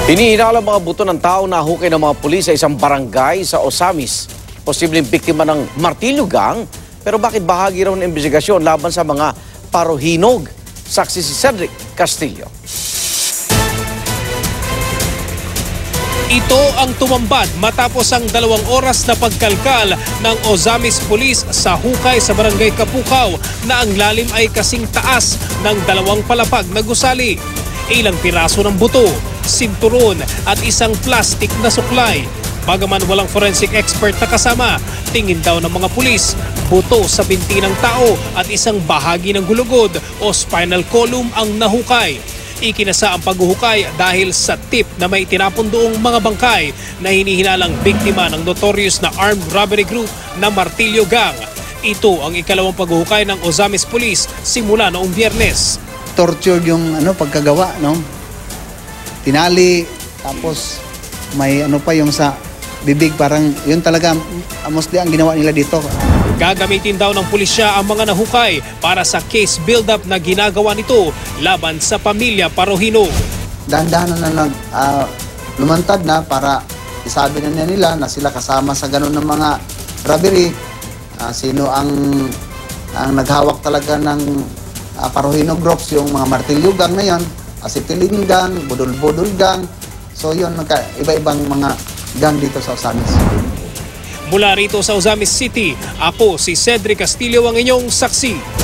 Hinihinala mga buto ng tao na hukay ng mga pulis sa isang barangay sa Osamis. Posibleng biktima ng martilyo gang, pero bakit bahagi raw ng investigasyon laban sa mga parohinog? Saksi si Cedric Castillo. Ito ang tumambad matapos ang 2 oras na pagkalkal ng Osamis Police sa hukay sa Barangay Kapukaw na ang lalim ay kasing taas ng 2 palapag na gusali. Ilang piraso ng buto, sinturon at isang plastik na suklay. Bagaman walang forensic expert na kasama, tingin daw ng mga pulis, buto sa binti ng tao at isang bahagi ng gulugod o spinal column ang nahukay. Ikinasa ang paghuhukay dahil sa tip na may tinapon doong mga bangkay na hinihinalang biktima ng notorious na armed robbery group na Martilyo Gang. Ito ang ikalawang paghuhukay ng Osamis Police simula noong Biyernes. Tortured yung pagkagawa, no? Tinali, tapos may pa yung sa bibig, parang yun talaga mostly ang ginawa nila dito. Gagamitin daw ng pulisya ang mga nahukay para sa case build-up na ginagawa nito laban sa pamilya Parohinog. Dahan-dahan na lumantad na para isabi na nila na sila kasama sa ganun ng mga robbery. Sino ang naghawak talaga ng Parohinog groups, yung mga Martilyo Gang na yun, Acetylene Gang, Budol-Budol Gang. So yun, iba-ibang mga gang dito sa Osamis. Mula rito sa Osamis City, ako si Cedric Castillo ang inyong saksi.